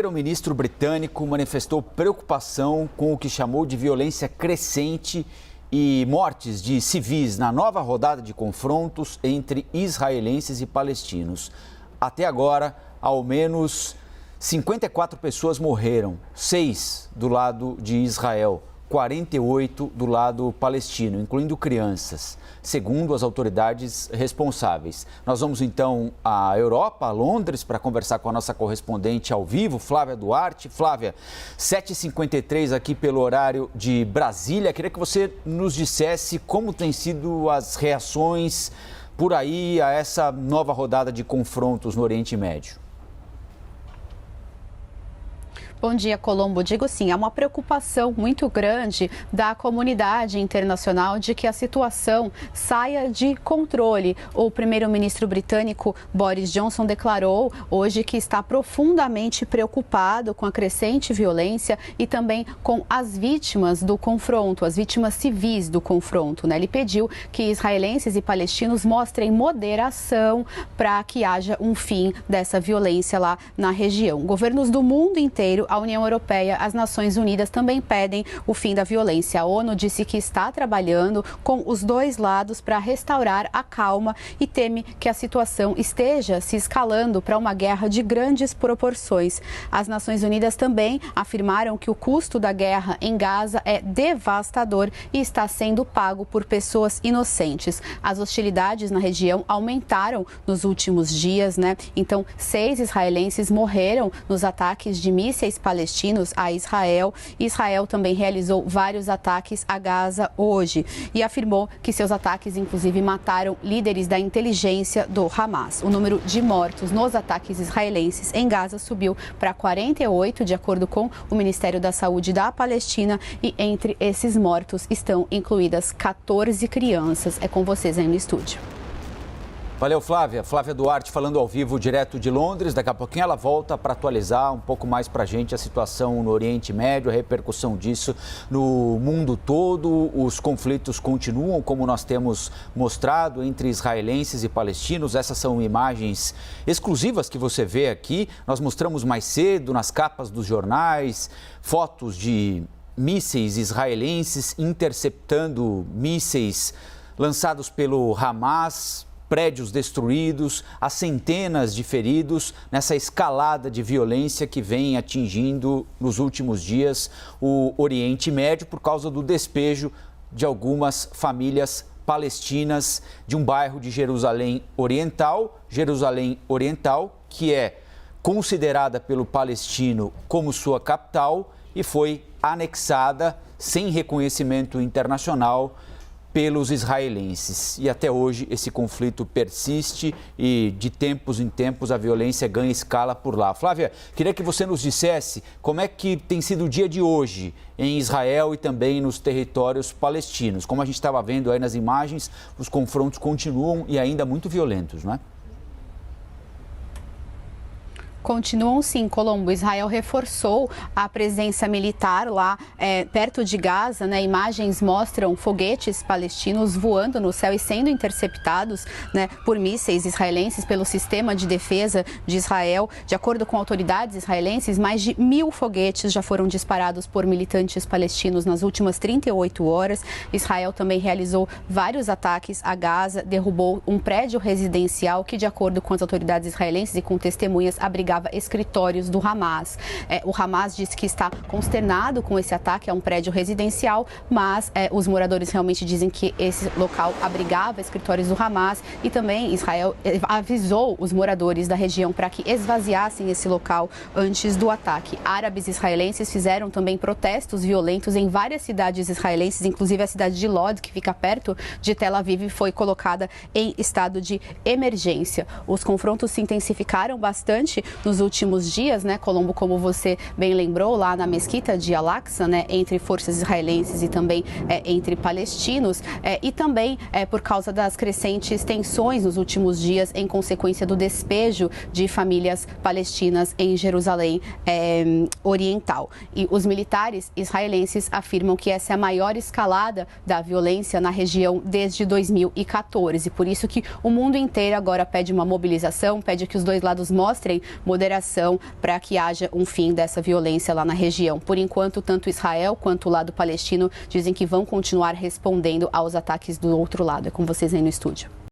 O ministro britânico manifestou preocupação com o que chamou de violência crescente e mortes de civis na nova rodada de confrontos entre israelenses e palestinos. Até agora, ao menos 54 pessoas morreram, 6 do lado de Israel, 48 do lado palestino, incluindo crianças, segundo as autoridades responsáveis. Nós vamos então à Europa, a Londres, para conversar com a nossa correspondente ao vivo, Flávia Duarte. Flávia, 7h53 aqui pelo horário de Brasília. Queria que você nos dissesse como têm sido as reações por aí a essa nova rodada de confrontos no Oriente Médio. Bom dia, Colombo. Digo sim, há uma preocupação muito grande da comunidade internacional de que a situação saia de controle. O primeiro-ministro britânico Boris Johnson declarou hoje que está profundamente preocupado com a crescente violência e também com as vítimas do confronto, as vítimas civis do confronto, né? Ele pediu que israelenses e palestinos mostrem moderação para que haja um fim dessa violência lá na região. Governos do mundo inteiro, a União Europeia, as Nações Unidas também pedem o fim da violência. A ONU disse que está trabalhando com os dois lados para restaurar a calma e teme que a situação esteja se escalando para uma guerra de grandes proporções. As Nações Unidas também afirmaram que o custo da guerra em Gaza é devastador e está sendo pago por pessoas inocentes. As hostilidades na região aumentaram nos últimos dias, né? Então, 6 israelenses morreram nos ataques de mísseis palestinos a Israel. Israel também realizou vários ataques a Gaza hoje e afirmou que seus ataques, inclusive, mataram líderes da inteligência do Hamas. O número de mortos nos ataques israelenses em Gaza subiu para 48, de acordo com o Ministério da Saúde da Palestina, e entre esses mortos estão incluídas 14 crianças. É com vocês aí no estúdio. Valeu, Flávia. Flávia Duarte falando ao vivo direto de Londres. Daqui a pouquinho ela volta para atualizar um pouco mais para a gente a situação no Oriente Médio, a repercussão disso no mundo todo. Os conflitos continuam, como nós temos mostrado, entre israelenses e palestinos. Essas são imagens exclusivas que você vê aqui. Nós mostramos mais cedo nas capas dos jornais, fotos de mísseis israelenses interceptando mísseis lançados pelo Hamas, prédios destruídos, há centenas de feridos nessa escalada de violência que vem atingindo nos últimos dias o Oriente Médio por causa do despejo de algumas famílias palestinas de um bairro de Jerusalém Oriental, que é considerada pelo palestino como sua capital e foi anexada sem reconhecimento internacional pelos israelenses. E até hoje esse conflito persiste e de tempos em tempos a violência ganha escala por lá. Flávia, queria que você nos dissesse como é que tem sido o dia de hoje em Israel e também nos territórios palestinos. Como a gente estava vendo aí nas imagens, os confrontos continuam e ainda muito violentos, não é? Continuam sim, Colombo. Israel reforçou a presença militar lá perto de Gaza, né? Imagens mostram foguetes palestinos voando no céu e sendo interceptados, né, por mísseis israelenses pelo sistema de defesa de Israel. De acordo com autoridades israelenses, mais de 1.000 foguetes já foram disparados por militantes palestinos nas últimas 38 horas. Israel também realizou vários ataques a Gaza, derrubou um prédio residencial que, de acordo com as autoridades israelenses e com testemunhas, abrigava escritórios do Hamas. O Hamas disse que está consternado com esse ataque a um prédio residencial, mas os moradores realmente dizem que esse local abrigava escritórios do Hamas e também Israel avisou os moradores da região para que esvaziassem esse local antes do ataque. Árabes israelenses fizeram também protestos violentos em várias cidades israelenses, inclusive a cidade de Lod, que fica perto de Tel Aviv, foi colocada em estado de emergência. Os confrontos se intensificaram bastante nos últimos dias, né, Colombo, como você bem lembrou, lá na mesquita de Al-Aqsa, né, entre forças israelenses e também entre palestinos, e também por causa das crescentes tensões nos últimos dias em consequência do despejo de famílias palestinas em Jerusalém Oriental. E os militares israelenses afirmam que essa é a maior escalada da violência na região desde 2014. Por isso que o mundo inteiro agora pede uma mobilização, pede que os dois lados mostrem moderação para que haja um fim dessa violência lá na região. Por enquanto, tanto Israel quanto o lado palestino dizem que vão continuar respondendo aos ataques do outro lado. É com vocês aí no estúdio.